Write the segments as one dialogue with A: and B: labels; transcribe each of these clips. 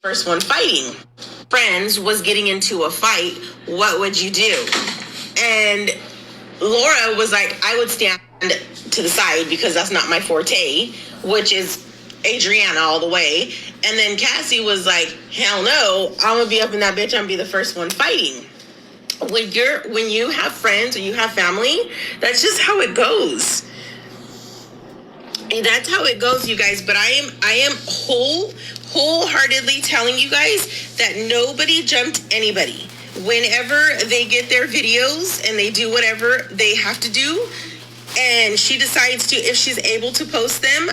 A: first one fighting. Friends was getting into a fight, what would you do? And Laura was like, I would stand to the side because that's not my forte, which is Adriana all the way. And then Cassie was like, hell no, I'm gonna be up in that bitch, I'm gonna be the first one fighting. When you have friends or you have family, that's just how it goes. And that's how it goes, you guys. But I am wholeheartedly telling you guys that nobody jumped anybody. Whenever they get their videos and they do whatever they have to do, and she decides to, if she's able to post them,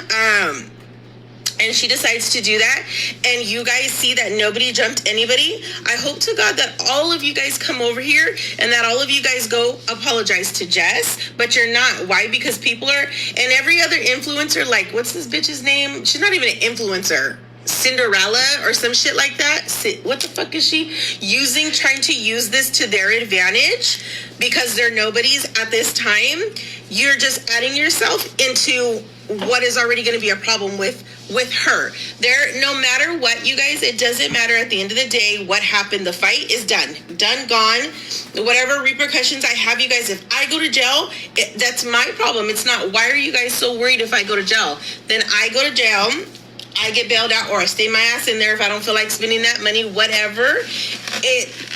A: and she decides to do that, and you guys see that nobody jumped anybody, I hope to God that all of you guys come over here and that all of you guys go apologize to Jess, but you're not. Why? Because people are, and every other influencer, like, what's this bitch's name? She's not even an influencer. Cinderella or some shit like that. What the fuck is she trying to use this to their advantage because they're nobodies at this time? You're just adding yourself into what is already going to be a problem with her. No matter what, you guys, it doesn't matter at the end of the day what happened. The fight is done, gone. Whatever repercussions I have, you guys, if I go to jail, that's my problem. It's not, why are you guys so worried if I go to jail? Then I go to jail, I get bailed out, or I stay my ass in there if I don't feel like spending that money, whatever.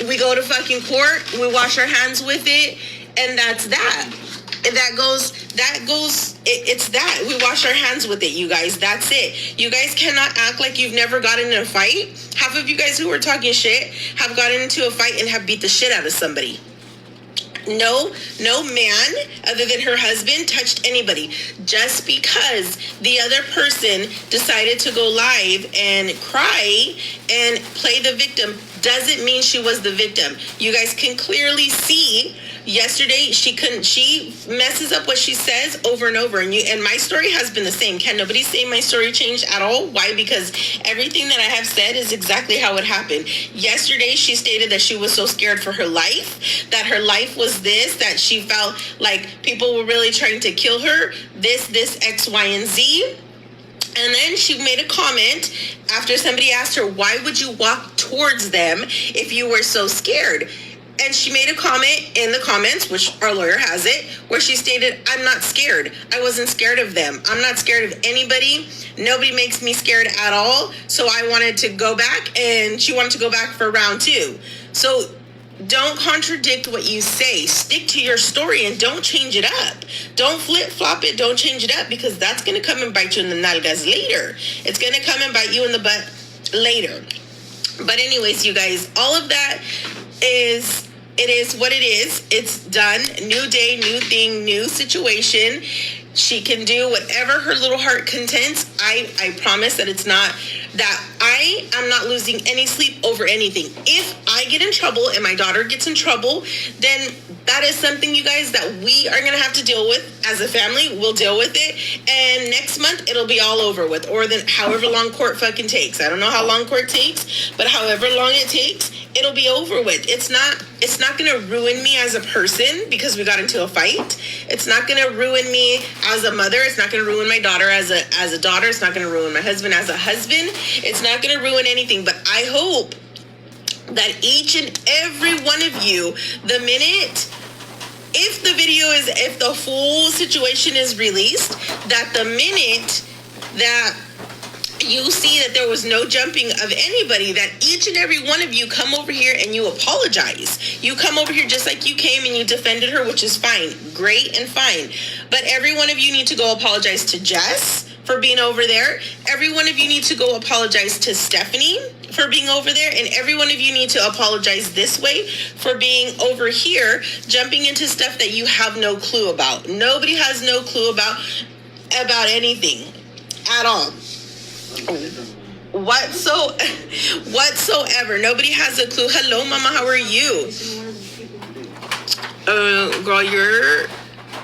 A: We go to fucking court, we wash our hands with it, and that's that. It's that. We wash our hands with it, you guys. That's it. You guys cannot act like you've never gotten in a fight. Half of you guys who are talking shit have gotten into a fight and have beat the shit out of somebody. No man other than her husband touched anybody. Just because the other person decided to go live and cry and play the victim doesn't mean she was the victim. You guys can clearly see yesterday she messes up what she says over and over, and my story has been the same. Can nobody say my story changed at all? Why? Because everything that I have said is exactly how it happened. Yesterday she stated that she was so scared for her life, that her life was this, that she felt like people were really trying to kill her, this X, Y, and Z. And then she made a comment after somebody asked her, why would you walk towards them if you were so scared? And she made a comment in the comments, which our lawyer has it, where she stated, I'm not scared. I wasn't scared of them. I'm not scared of anybody. Nobody makes me scared at all. So I wanted to go back, and she wanted to go back for round 2. So don't contradict what you say. Stick to your story and don't change it up. Don't flip-flop it. Don't change it up, because that's going to come and bite you in the nalgas later. It's going to come and bite you in the butt later. But anyways, you guys, all of that is... It is what it is. It's done. New day, new thing, new situation. She can do whatever her little heart contents. I promise that it's not that I am not losing any sleep over anything. If I get in trouble and my daughter gets in trouble, then that is something, you guys, that we are going to have to deal with as a family. We'll deal with it. And next month, it'll be all over with. Or then however long court fucking takes. I don't know how long court takes, but however long it takes, it'll be over with. It's not going to ruin me as a person because we got into a fight. It's not going to ruin me as a mother. It's not going to ruin my daughter as a daughter. It's not going to ruin my husband as a husband. It's not going to ruin anything. But I hope that each and every one of you, the minute, if the full situation is released, that the minute that you see that there was no jumping of anybody, that each and every one of you come over here and you apologize. You come over here just like you came and you defended her, which is fine, great and fine. But every one of you need to go apologize to Jess for being over there. Every one of you need to go apologize to Stephanie for being over there. And every one of you need to apologize this way for being over here, jumping into stuff that you have no clue about. Nobody has no clue about anything at all. Whatsoever. Nobody has a clue. Hello, mama, how are you? Girl, you're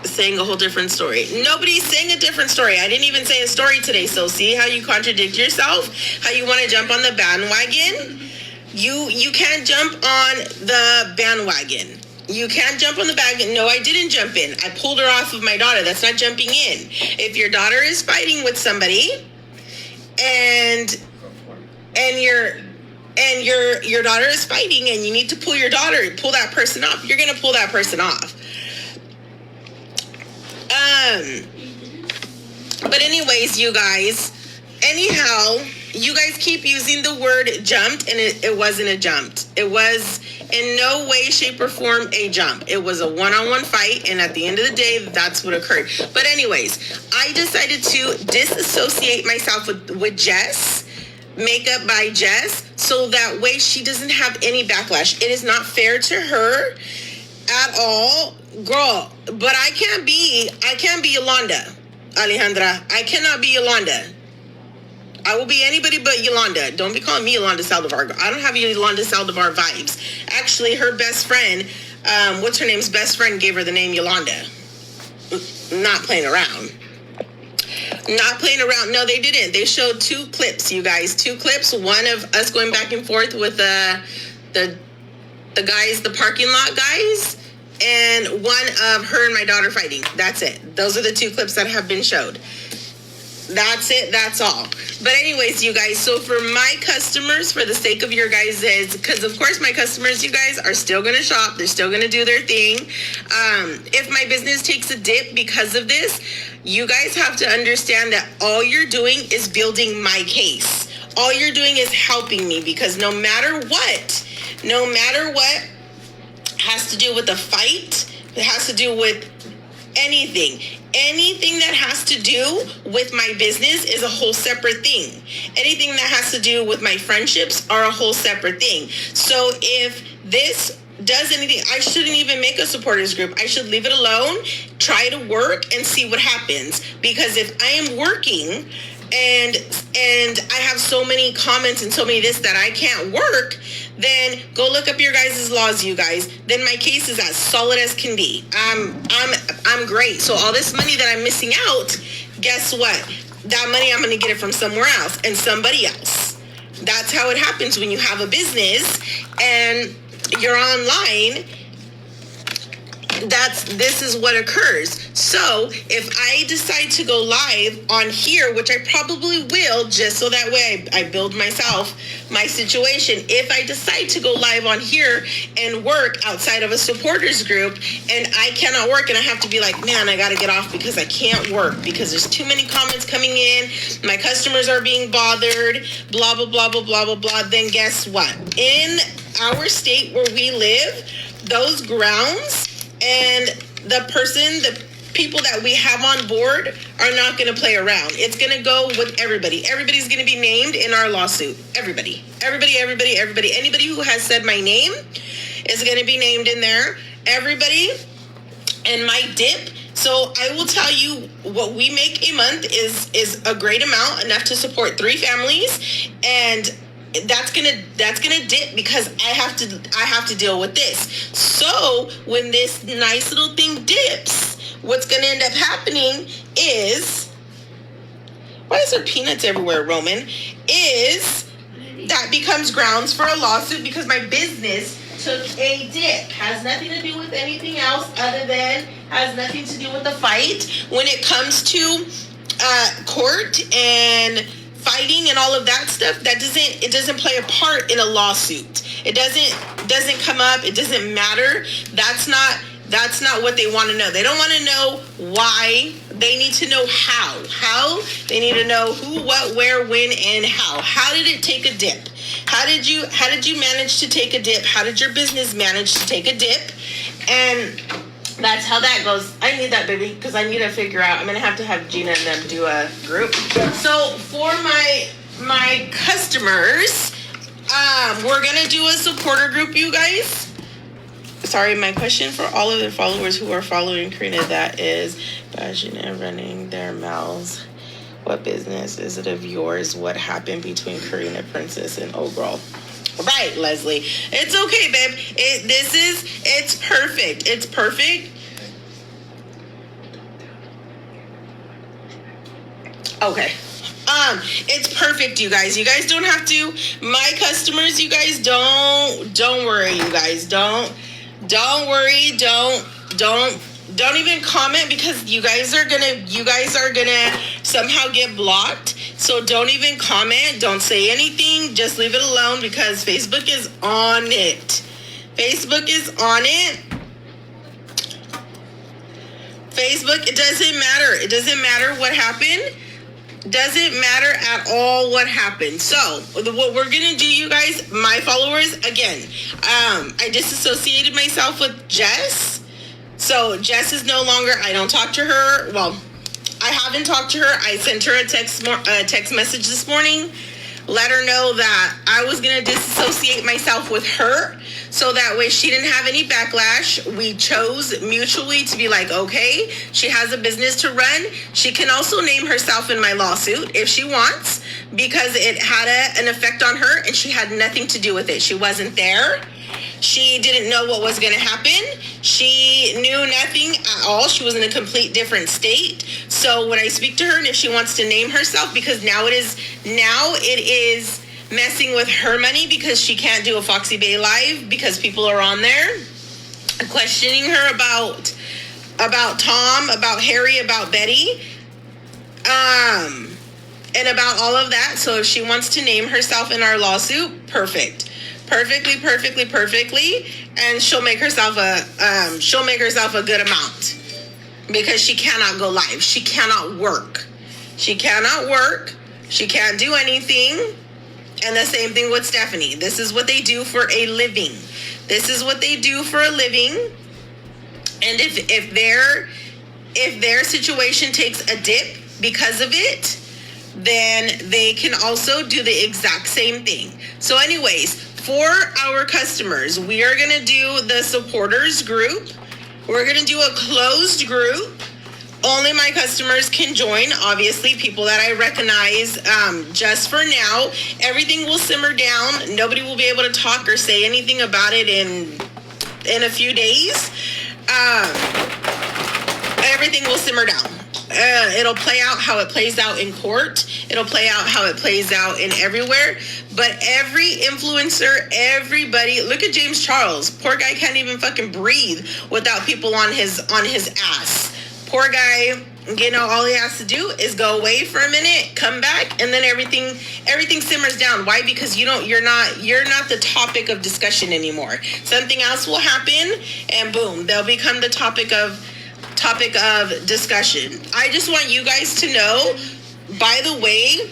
A: saying a whole different story. Nobody's saying a different story. I didn't even say a story today. So see how you contradict yourself? How you want to jump on the bandwagon? You can't jump on the bandwagon. You can't jump on the bandwagon. No, I didn't jump in. I pulled her off of my daughter. That's not jumping in. If your daughter is fighting with somebody and and your daughter is fighting, and you need to pull that person off, you're gonna pull that person off. But anyways, you guys, anyhow, you guys keep using the word jumped, and it wasn't a jump. It was in no way, shape, or form a jump. It was a one-on-one fight, and at the end of the day, that's what occurred. But anyways, I decided to disassociate myself with Jess, makeup by Jess, so that way she doesn't have any backlash. It is not fair to her at all, girl. But I can't be Yolanda, Alejandra. I cannot be Yolanda. I will be anybody but Yolanda. Don't be calling me Yolanda Saldivar. I don't have Yolanda Saldivar vibes. Actually, her best friend, what's her name's best friend, gave her the name Yolanda. Not playing around. Not playing around. No, they didn't. They showed 2 clips, you guys. 2 clips. One of us going back and forth with the guys, the parking lot guys, and one of her and my daughter fighting. That's it. Those are the 2 clips that have been showed. That's it. That's all. But anyways, you guys, so for my customers, for the sake of your guys', because of course my customers, you guys, are still going to shop. They're still going to do their thing. If my business takes a dip because of this, you guys have to understand that all you're doing is building my case. All you're doing is helping me, because no matter what has to do with the fight, it has to do with anything that has to do with my business is a whole separate thing. Anything that has to do with my friendships are a whole separate thing. So if this does anything, I shouldn't even make a supporters group. I should leave it alone, try to work, and see what happens. Because if I am working and I have so many comments and so many this that I can't work, then go look up your guys' laws, you guys. Then my case is as solid as can be. I'm great. So all this money that I'm missing out, guess what? That money, I'm going to get it from somewhere else and somebody else. That's how it happens when you have a business and you're online. This is what occurs. So if I decide to go live on here, which I probably will, just so that way I build my situation. If I decide to go live on here and work outside of a supporters group, and I cannot work, and I have to be like, man, I got to get off because I can't work because there's too many comments coming in, my customers are being bothered, blah, blah, blah, blah, blah, blah, blah, then guess what? In our state where we live, those grounds and the people that we have on board are not going to play around. It's going to go with everybody. Everybody's going to be named in our lawsuit. Everybody. Anybody who has said my name is going to be named in there. Everybody. And my dip. So I will tell you what we make a month is a great amount, enough to support 3 families, and that's gonna dip because I have to deal with this. So when this nice little thing dips, what's gonna end up happening is, why is there peanuts everywhere, Roman? Is that becomes grounds for a lawsuit because my business took a dip. Has nothing to do with anything else other than has nothing to do with the fight. When it comes to court and fighting and all of that stuff, it doesn't play a part in a lawsuit. It doesn't come up. It doesn't matter. That's not what they want to know. They don't want to know why. They need to know how. How? They need to know who, what, where, when, and how. How did it take a dip? How did you manage to take a dip? How did your business manage to take a dip? And that's how that goes. I need that, baby, because I need to figure out. I'm going to have Gina and them do a group. So for my customers, we're going to do a supporter group, you guys. Sorry, my question for all of the followers who are following Corina, that is, bashing and running their mouths. What business is it of yours? What happened between Corina Princess and Old Girl? Right, Leslie. It's okay, babe. It's perfect. It's perfect. Okay. It's perfect, you guys. You guys don't have to. My customers, you guys, don't worry, you guys. Don't worry. Don't Don't even comment, because you guys are gonna somehow get blocked. So don't even comment. Don't say anything. Just leave it alone, because Facebook is on it. Facebook is on it. Facebook, it doesn't matter. It doesn't matter what happened. Doesn't matter at all what happened. So what we're gonna do, you guys, my followers, again, I disassociated myself with Jess. So Jess is no longer, I don't talk to her. Well, I haven't talked to her. I sent her a text message this morning, let her know that I was gonna disassociate myself with her, so that way she didn't have any backlash. We chose mutually to be like, okay, she has a business to run. She can also name herself in my lawsuit if she wants, because it had an effect on her and she had nothing to do with it. She wasn't there. She didn't know what was going to happen. She knew nothing at all. She was in a complete different state. So when I speak to her, and if she wants to name herself, because now it is messing with her money, because she can't do a Foxy Bay Live because people are on there questioning her about Tom, about Harry, about Betty, and about all of that. So if she wants to name herself in our lawsuit, perfectly, and she'll make herself a good amount, because she cannot go live. She cannot work. She can't do anything. And the same thing with Stephanie. This is what they do for a living. And if their situation takes a dip because of it, then they can also do the exact same thing. So anyways, for our customers, we are going to do the supporters group. We're going to do a closed group. Only my customers can join, obviously, people that I recognize. Just for now, everything will simmer down. Nobody will be able to talk or say anything about it in a few days. Everything will simmer down. It'll play out how it plays out in court. It'll play out how it plays out in everywhere. But every influencer, everybody, look at James Charles. Poor guy can't even fucking breathe without people on his ass. Poor guy, all he has to do is go away for a minute, come back, and then everything simmers down. Why? Because you're not the topic of discussion anymore. Something else will happen, and boom, they'll become the topic of discussion. I just want you guys to know, by the way,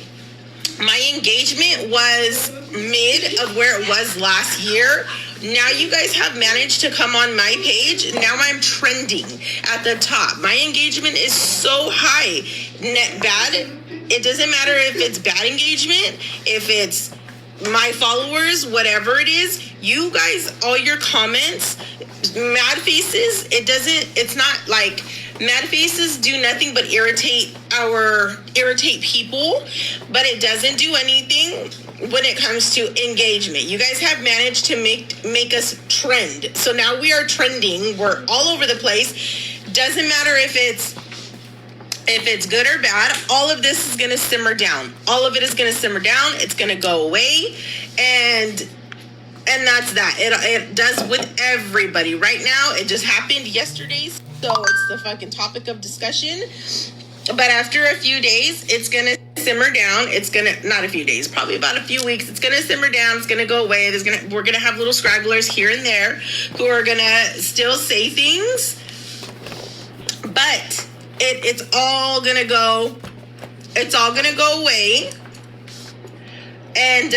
A: my engagement was mid of where it was last year. Now you guys have managed to come on my page. Now I'm trending at the top. My engagement is so high. Bad. It doesn't matter if it's bad engagement, if it's my followers, whatever it is. You guys, all your comments, mad faces, it's not like mad faces do nothing but irritate people, but it doesn't do anything when it comes to engagement. You guys have managed to make us trend. So now we are trending. We're all over the place. Doesn't matter if it's good or bad. All of this is going to simmer down. All of it is going to simmer down. It's going to go away. And that's that. It does with everybody. Right now, it just happened yesterday. So it's the fucking topic of discussion. But after a few days, it's going to simmer down. It's going to, not a few days, probably about a few weeks. It's going to simmer down. It's going to go away. We're going to have little scragglers here and there who are going to still say things. But it's all going to go away. And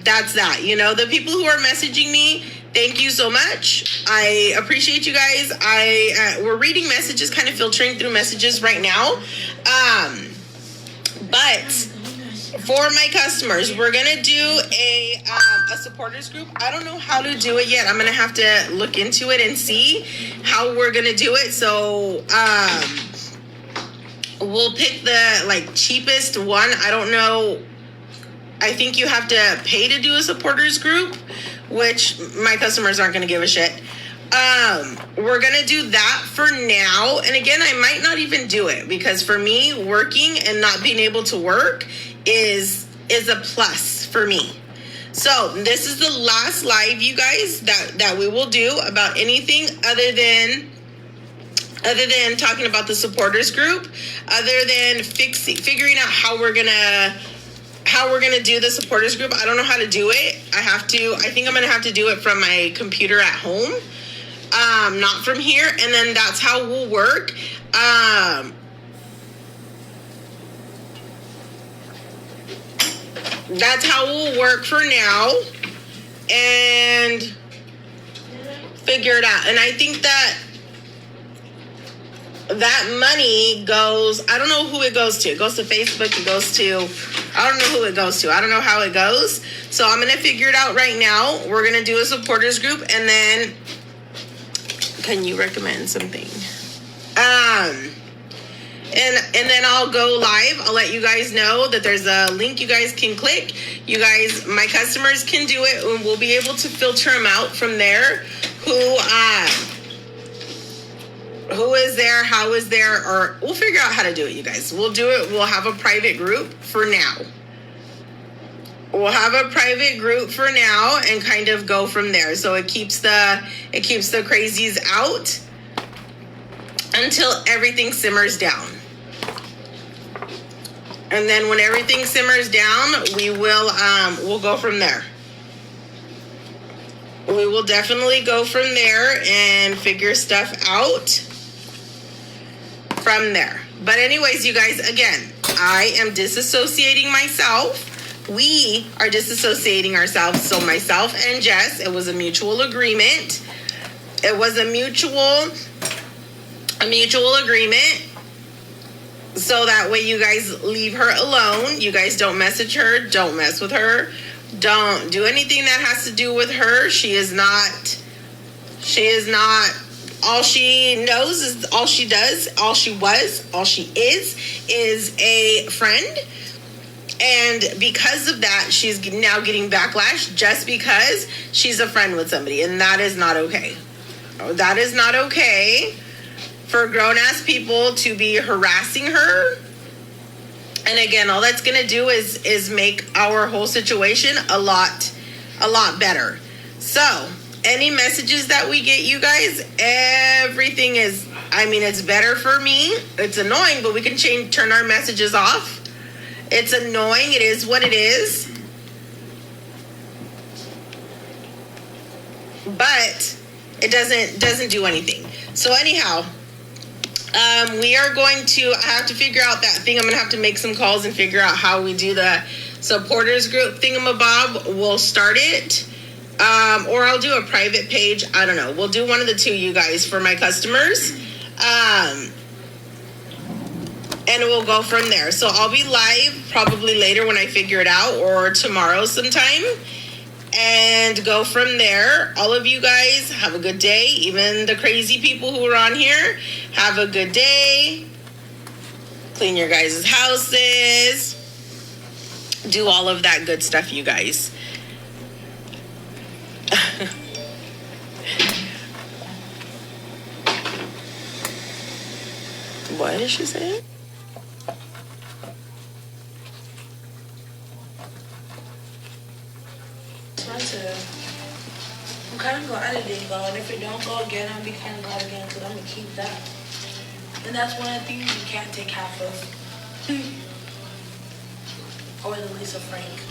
A: that's that. The people who are messaging me, thank you so much. I appreciate you guys. We're reading messages, kind of filtering through messages right now. But for my customers, we're gonna do a supporters group. I don't know how to do it yet. I'm gonna have to look into it and see how we're gonna do it. So we'll pick the cheapest one. I don't know. I think you have to pay to do a supporters group, which my customers aren't going to give a shit. We're going to do that for now. And again, I might not even do it, because for me, working and not being able to work is a plus for me. So this is the last live, you guys, that we will do about anything other than other than talking about the supporters group, other than figuring out how we're gonna do the supporters group. I don't know how to do it. I think I'm gonna have to do it from my computer at home, not from here. And then that's how we'll work. That's how we'll work for now, and figure it out. And I think that money goes, I don't know who it goes to. It goes to Facebook. It goes to, I don't know who it goes to. I don't know how it goes. So I'm going to figure it out right now. We're going to do a supporters group, and then can you recommend something? And then I'll go live. I'll let you guys know that there's a link you guys can click. You guys, my customers can do it, and we'll be able to filter them out from there. Who is there, how is there, or we'll figure out how to do it, you guys. We'll do it. We'll have a private group for now. We'll have a private group for now and kind of go from there. So it keeps the crazies out until everything simmers down. And then when everything simmers down, we'll go from there. We will definitely go from there and figure stuff out from there. But anyways, you guys, again, I am disassociating myself. We are disassociating ourselves. So myself and Jess, it was a mutual agreement. It was a mutual agreement. So that way you guys leave her alone. You guys don't message her. Don't mess with her. Don't do anything that has to do with her. She is not, all she knows is all she does, all she was, all she is a friend. And because of that, she's now getting backlash just because she's a friend with somebody. And that is not okay. That is not okay for grown-ass people to be harassing her. And again, all that's going to do is make our whole situation a lot better. So, any messages that we get, you guys, everything is, it's better for me. It's annoying, but we can turn our messages off. It's annoying. It is what it is. But it doesn't do anything. So anyhow, we are going to, I have to figure out that thing. I'm going to have to make some calls and figure out how we do the supporters group thingamabob. We'll start it. Or I'll do a private page. I don't know. We'll do one of the two, you guys, for my customers. And we'll go from there. So I'll be live probably later when I figure it out, or tomorrow sometime, and go from there. All of you guys have a good day. Even the crazy people who are on here, have a good day. Clean your guys' houses. Do all of that good stuff, you guys. What is she saying?
B: I'm kind of glad it didn't go, and if it don't go again, I'll be kind of glad again, because I'm going to keep that. And that's one of the things you can't take half of. Or the Lisa Frank.